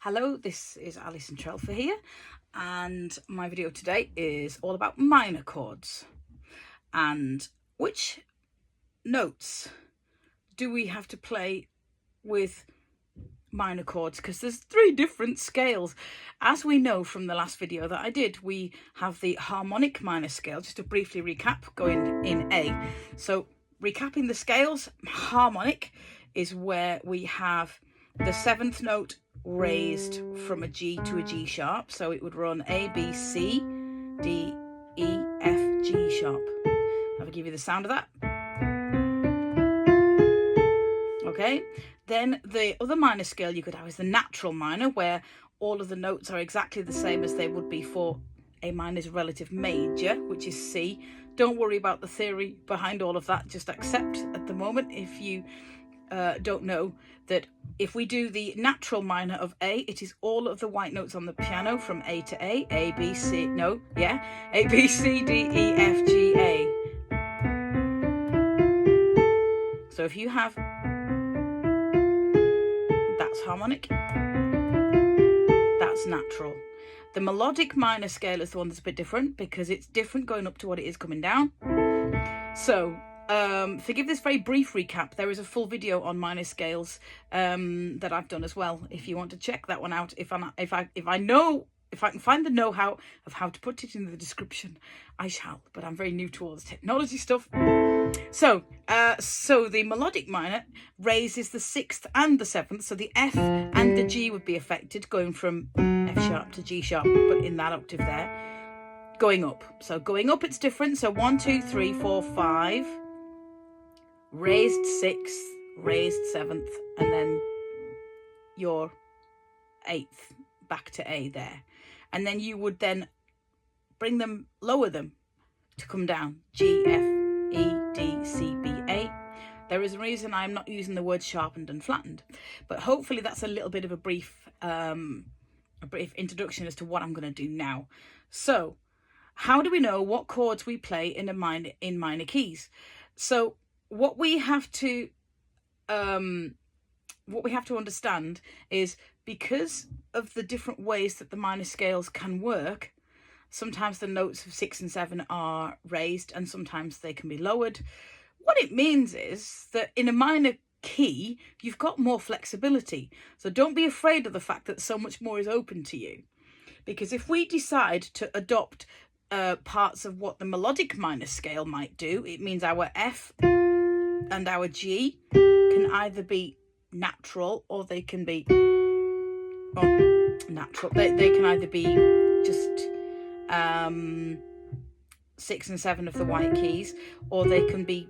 Hello, this is Alison Trelfa here, and my video today is all about minor chords and which notes do we have to play with minor chords, because there's 3 different scales. As we know from the last video that I did, we have the harmonic minor scale. Just to briefly recap, going in A. So recapping the scales, harmonic is where we have the 7th note raised from a G to a G sharp, so it would run A, B, C, D, E, F, G sharp. I'll give you the sound of that. Okay, then the other minor scale you could have is the natural minor, where all of the notes are exactly the same as they would be for A minor's relative major, which is C. Don't worry about the theory behind all of that, just accept at the moment, if you don't know, that if we do the natural minor of A, it is all of the white notes on the piano from A to A, B, C, A, B, C, D, E, F, G, A. So if you have, that's harmonic, that's natural. The melodic minor scale is the one that's a bit different, because it's different going up to what it is coming down. So forgive this very brief recap. There is a full video on minor scales that I've done as well, if you want to check that one out. If I can find the know-how of how to put it in the description, I shall, but I'm very new to all this technology stuff. So the melodic minor raises the 6th and the 7th, so the F and the G would be affected, going from F sharp to G sharp, but in that octave there, going up. So going up, it's different. So 1, 2, 3, 4, 5, raised 6th, raised 7th, and then your 8th back to A there. And then you would then bring them, lower them to come down. G, F, E, D, C, B, A. There is a reason I'm not using the word sharpened and flattened, but hopefully that's a little bit of a brief introduction as to what I'm going to do now. So how do we know what chords we play in minor keys? So what we have to understand is, because of the different ways that the minor scales can work, sometimes the notes of 6 and 7 are raised and sometimes they can be lowered. What it means is that in a minor key, you've got more flexibility. So don't be afraid of the fact that so much more is open to you. Because if we decide to adopt parts of what the melodic minor scale might do, it means our F and our G can either be natural or they can be natural. They can either be just 6 and 7 of the white keys, or they can be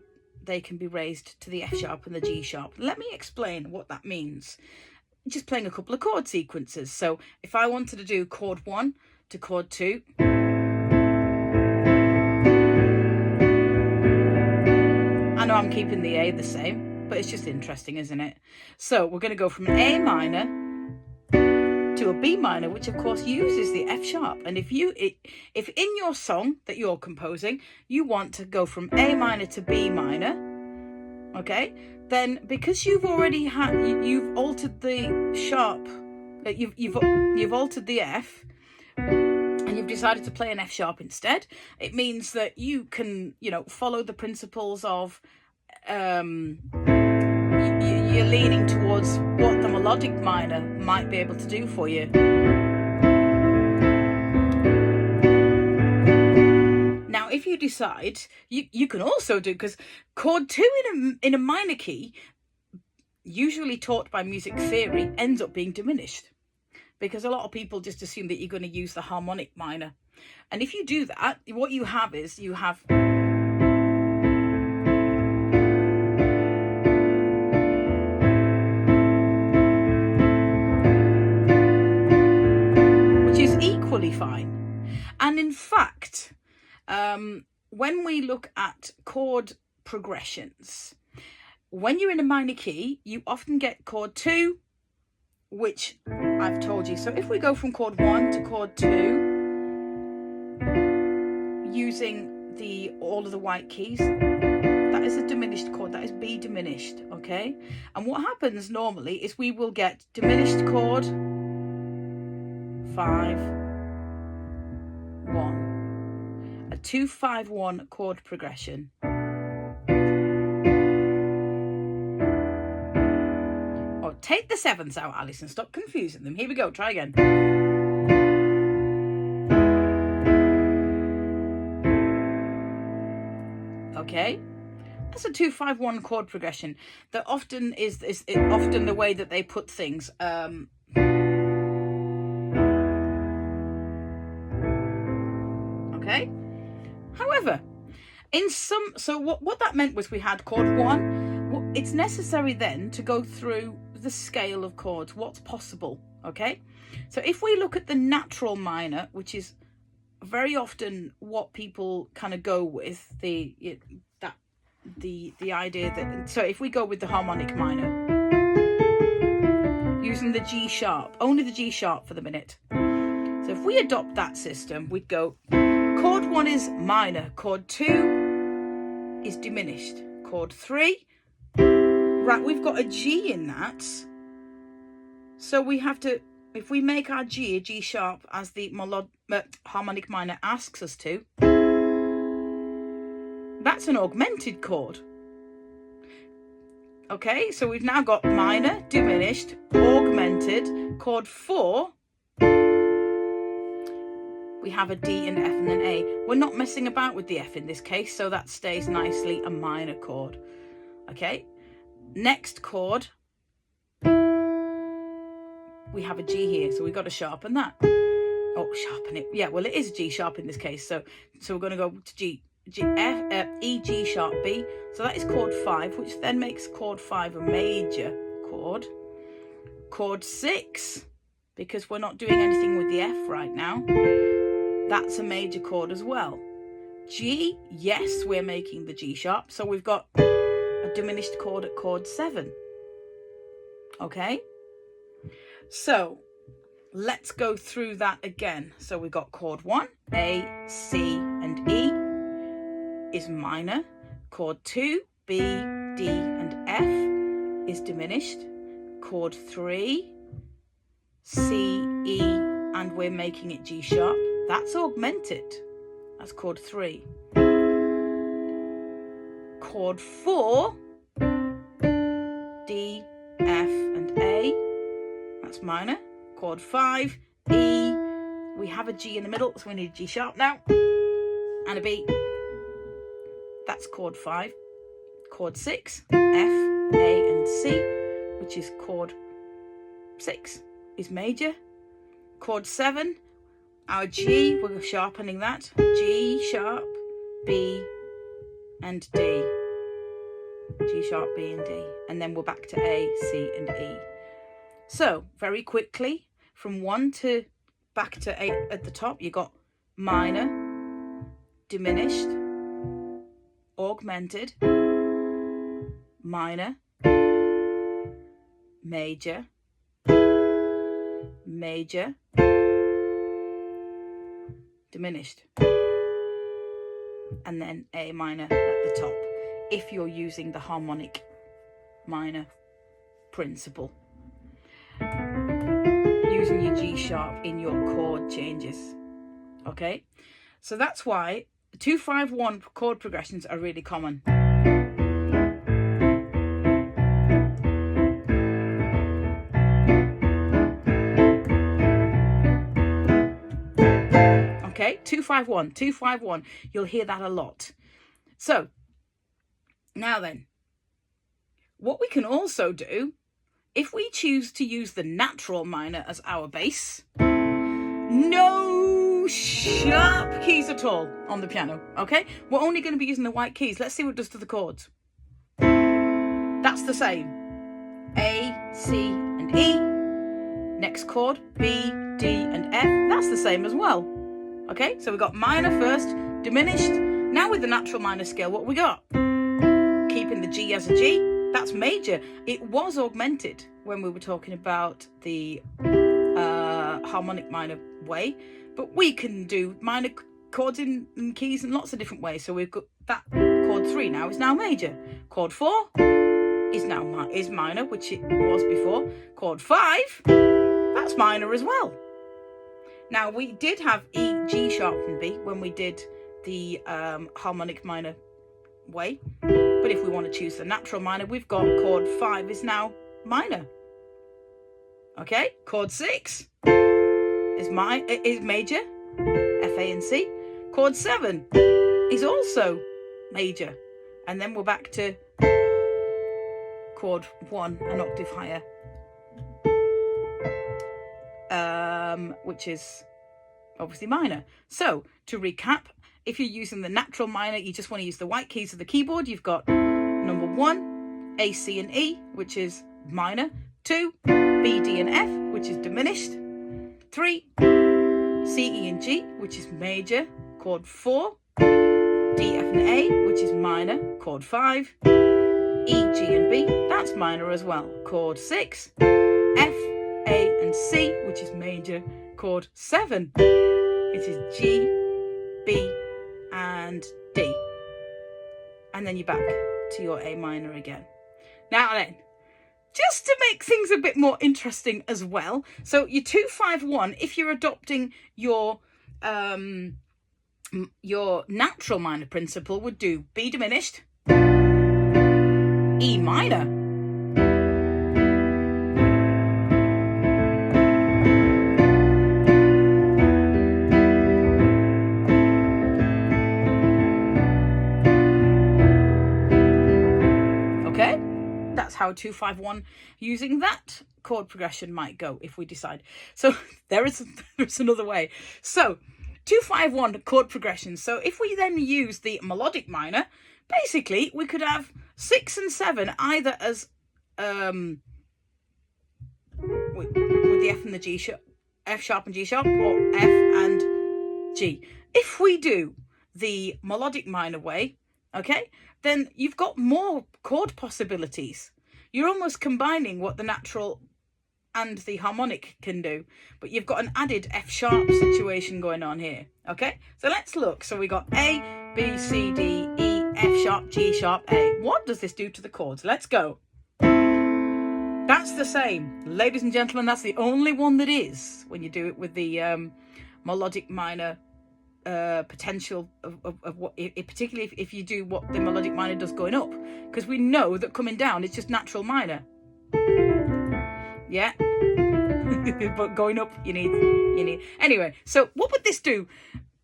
raised to the F sharp and the G sharp. Let me explain what that means. Just playing a couple of chord sequences. So if I wanted to do chord 1 to chord 2, I know I'm keeping the A the same, but it's just interesting, isn't it? So we're going to go from an A minor to a B minor, which of course uses the F sharp. And if in your song that you're composing, you want to go from A minor to B minor, okay, then because you've already you've altered the sharp, you've altered the F, and you've decided to play an F sharp instead, it means that you can, follow the principles of you're leaning towards what the melodic minor might be able to do for you. Now, if you decide, you can also do, because chord 2 in a minor key, usually taught by music theory, ends up being diminished, because a lot of people just assume that you're going to use the harmonic minor. And if you do that, what you have is equally fine. And in fact, when we look at chord progressions, when you're in a minor key, you often get chord 2, which I've told you. So if we go from chord 1 to chord 2 using all of the white keys, that is a diminished chord, that is B diminished, okay? And what happens normally is we will get diminished chord, 5, 1. A 2-5-1 chord progression. Oh, take the sevenths out, Alison. Stop confusing them. Here we go. Try again. Okay. That's a 2-5-1 chord progression. That often is often the way that they put things. Okay. However, so what that meant was we had chord 1. It's necessary then to go through the scale of chords. What's possible? Okay. So if we look at the natural minor, which is very often what people kind of go with, the idea that, so if we go with the harmonic minor, using the G sharp, only the G sharp for the minute. So if we adopt that system, we'd go, chord 1 is minor, chord 2 is diminished, chord 3, right, we've got a G in that. So we have to, if we make our G a G sharp as the harmonic minor asks us to, that's an augmented chord. Okay, so we've now got minor, diminished, augmented, chord 4. We have a D and F and an A. We're not messing about with the F in this case, so that stays nicely a minor chord. Okay, next chord, we have a G here, so we've got to sharpen that. Oh, sharpen it. Yeah, well, it is G sharp in this case, so we're going to go to G, F, E, G sharp, B. So that is chord 5, which then makes chord 5 a major chord. Chord 6, because we're not doing anything with the F right now, that's a major chord as well. G, yes, we're making the G sharp, so we've got a diminished chord at chord 7. Okay, so let's go through that again. So we've got chord 1, A, C and E is minor. Chord 2, B, D and F is diminished. Chord 3, C, E, and we're making it G sharp. That's augmented. That's chord 3. Chord 4, D, F and A, that's minor. Chord 5, E, we have a G in the middle, so we need a G sharp now, and a B. That's chord 5. Chord 6, F, A and C, which is chord 6, is major. Chord 7, our G, we're sharpening that. G sharp, B and D. G sharp, B and D. And then we're back to A, C and E. So, very quickly, from 1 to back to 8 at the top, you got minor, diminished, augmented, minor, major, major, diminished, and then A minor at the top, if you're using the harmonic minor principle, using your G sharp in your chord changes. Okay, so that's why 2-5-1 chord progressions are really common. Okay, 2-5-1, 2-5-1. You'll hear that a lot. So, now then, what we can also do, if we choose to use the natural minor as our bass, no sharp keys at all on the piano, okay? We're only going to be using the white keys. Let's see what it does to the chords. That's the same. A, C, and E. Next chord, B, D, and F. That's the same as well. Okay, so we got minor first, diminished. Now with the natural minor scale, what we got? Keeping the G as a G, that's major. It was augmented when we were talking about the harmonic minor way, but we can do minor chords in keys in lots of different ways. So we've got that chord 3 now is now major. Chord 4 is now minor, which it was before. Chord 5, that's minor as well. Now, we did have E, G sharp and B when we did the harmonic minor way. But if we want to choose the natural minor, we've got chord 5 is now minor. Okay, chord 6 is major, F, A and C. Chord 7 is also major. And then we're back to chord 1, an octave higher, which is obviously minor. So to recap, if you're using the natural minor, you just want to use the white keys of the keyboard. You've got number 1, A, C and E, which is minor. 2, B, D and F, which is diminished. 3, C, E and G, which is major. Chord 4, D, F and A, which is minor. Chord 5, E, G and B, that's minor as well. Chord 6, F, A and C, which is major. Chord 7, it is G, B and D. And then you're back to your A minor again. Now then, just to make things a bit more interesting as well, so your 2-5-1, if you're adopting your natural minor principle, would do B diminished, E minor, okay? That's how 2-5-1 using that chord progression might go if we decide. So there's another way. So 2-5-1 chord progression. So if we then use the melodic minor, basically we could have 6 and 7 either as with the F and the G sharp, F sharp and G sharp, or F and G. If we do the melodic minor way, okay, then you've got more chord possibilities. You're almost combining what the natural and the harmonic can do, but you've got an added F sharp situation going on here. Okay, so let's look. So we got A, B, C, D, E, F sharp, G sharp, A. What does this do to the chords? Let's go. That's the same, ladies and gentlemen. That's the only one that is when you do it with the melodic minor potential of what, particularly if you do what the melodic minor does going up, because we know that coming down it's just natural minor. Yeah. But going up you need anyway. So what would this do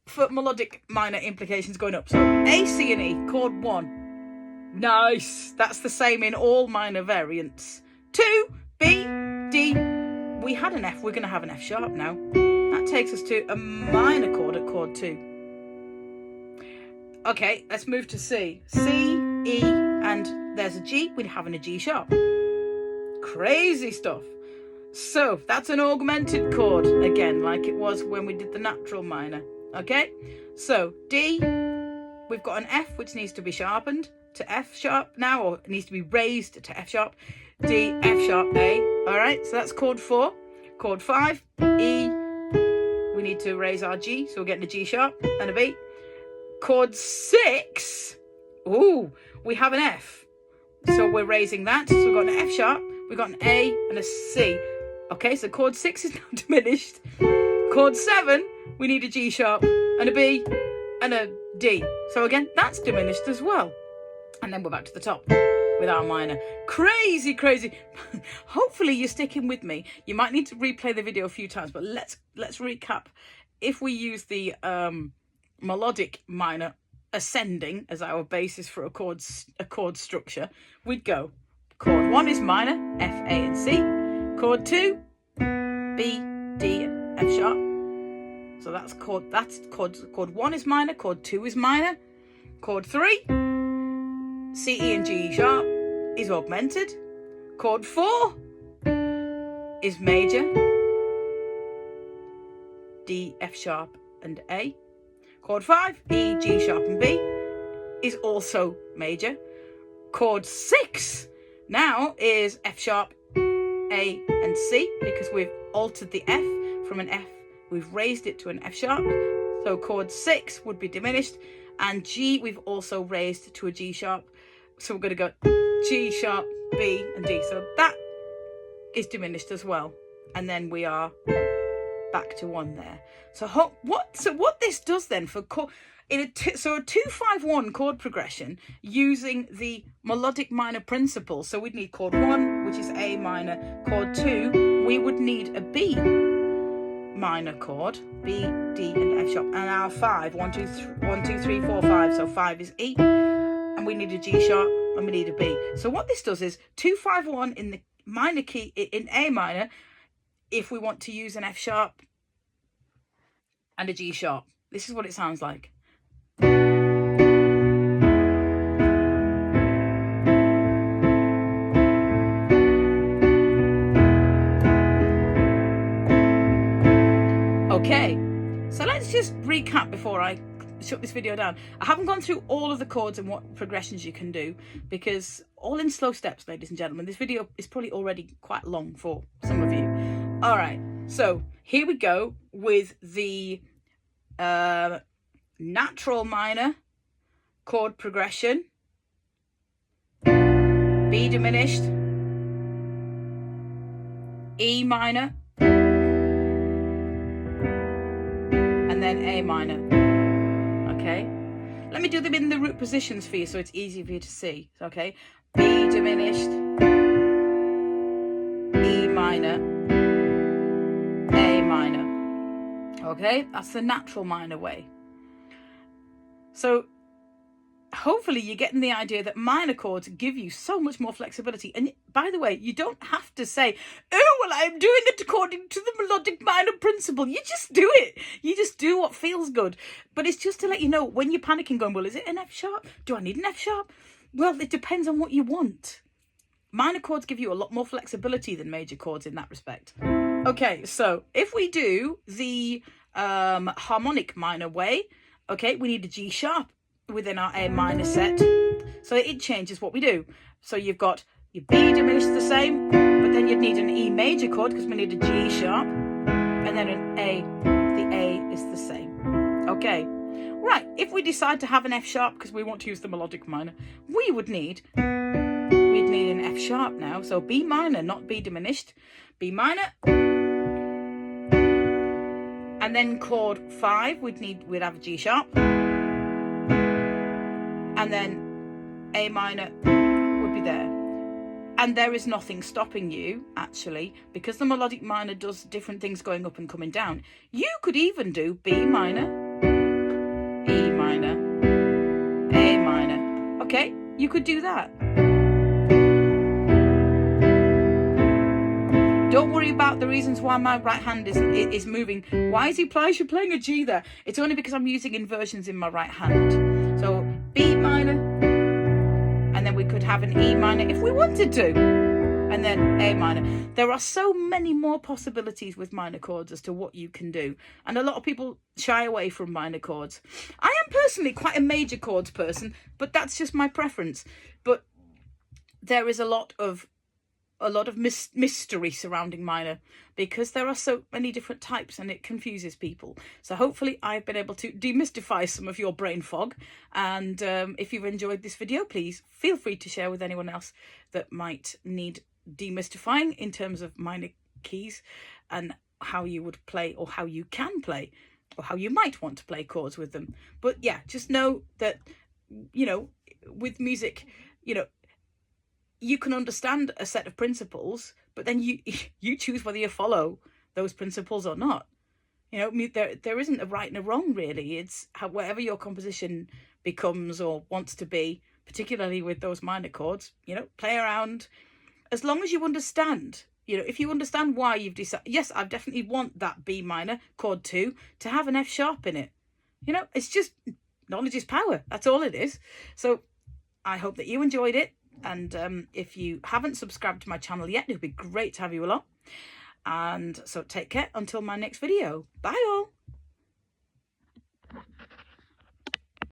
for melodic minor implications going up? So A, C and E, chord 1, nice, that's the same in all minor variants. 2, B, D, we had an F, we're going to have an F sharp now. That takes us to a minor chord at chord 2. Okay, let's move to C. C, E, and there's a G. We're having a G sharp. Crazy stuff. So that's an augmented chord again, like it was when we did the natural minor. Okay, so D, we've got an F which needs to be sharpened to F sharp now, or it needs to be raised to F sharp. D, F sharp, A. All right, so that's chord 4. Chord 5, E. We need to raise our G, so we're getting a G sharp and a B. Chord 6, ooh, we have an F, so we're raising that. So we've got an F sharp, we've got an A and a C. Okay, so chord 6 is now diminished. Chord 7, we need a G sharp and a B and a D. So again, that's diminished as well. And then we're back to the top with our minor. Crazy, crazy. Hopefully you're sticking with me. You might need to replay the video a few times, but let's recap. If we use the melodic minor ascending as our basis for a chord structure, we'd go chord 1 is minor, F, A and C. Chord 2, B, D, F sharp. So that's chord 1 is minor, chord 2 is minor. Chord 3, C, E and G sharp is augmented. Chord 4 is major, D, F sharp and A. Chord 5, E, G sharp and B is also major. Chord 6 now is F sharp, A and C, because we've altered the F from an F, we've raised it to an F sharp. So chord 6 would be diminished, and G we've also raised to a G sharp. So we're going to go G sharp, B and D. So that is diminished as well. And then we are back to 1 there. So what this does then for chord, a 2-5-1 chord progression using the melodic minor principle. So we'd need chord 1, which is A minor. Chord 2, we would need a B minor chord, B, D, and F sharp. And our 5, 1, 2, 3, 4, 5. So 5 is E, and we need a G sharp, and we need a B. So what this does is 2-5-1 in the minor key in A minor, if we want to use an F sharp and a G sharp. This is what it sounds like. Okay, so let's just recap before I shut this video down. I haven't gone through all of the chords and what progressions you can do, because all in slow steps, ladies and gentlemen. This video is probably already quite long for some of you. All right, so here we go with the natural minor chord progression. B diminished, E minor, and then A minor. Okay, let me do them in the root positions for you so it's easy for you to see. Okay, B diminished, E minor, A minor. Okay, that's the natural minor way. So hopefully you're getting the idea that minor chords give you so much more flexibility. And by the way, you don't have to say, oh, well, I'm doing it according to the melodic minor principle. You just do it. You just do what feels good. But it's just to let you know when you're panicking, going, well, is it an F sharp? Do I need an F sharp? Well, it depends on what you want. Minor chords give you a lot more flexibility than major chords in that respect. Okay, so if we do the harmonic minor way, okay, we need a G sharp within our A minor set. So it changes what we do. So you've got your B diminished the same, but then you'd need an E major chord because we need a G sharp, and then an A. The A is the same. Okay, right, if we decide to have an F sharp because we want to use the melodic minor, we'd need an F sharp now. So B minor, not B diminished, B minor. And then chord 5, we'd have a G sharp. And then A minor would be there. And there is nothing stopping you, actually, because the melodic minor does different things going up and coming down. You could even do B minor, E minor, A minor. Okay, you could do that. Don't worry about the reasons why my right hand is moving. Why is he playing a G there? It's only because I'm using inversions in my right hand. So B minor, and then we could have an E minor if we wanted to, and then A minor. There are so many more possibilities with minor chords as to what you can do, and a lot of people shy away from minor chords. I am personally quite a major chords person, but that's just my preference. But there is a lot of mystery surrounding minor because there are so many different types and it confuses people. So hopefully I've been able to demystify some of your brain fog. And if you've enjoyed this video, please feel free to share with anyone else that might need demystifying in terms of minor keys and how you would play, or how you can play, or how you might want to play chords with them. But yeah, just know that, you know, with music, you know, you can understand a set of principles, but then you choose whether you follow those principles or not. You know, there isn't a right and a wrong, really. It's whatever your composition becomes or wants to be, particularly with those minor chords, you know, play around. As long as you understand, you know, if you understand why you've decided, yes, I definitely want that B minor, chord 2, to have an F sharp in it. You know, it's just, knowledge is power. That's all it is. So I hope that you enjoyed it. And if you haven't subscribed to my channel yet, it would be great to have you along. And so take care until my next video. Bye all.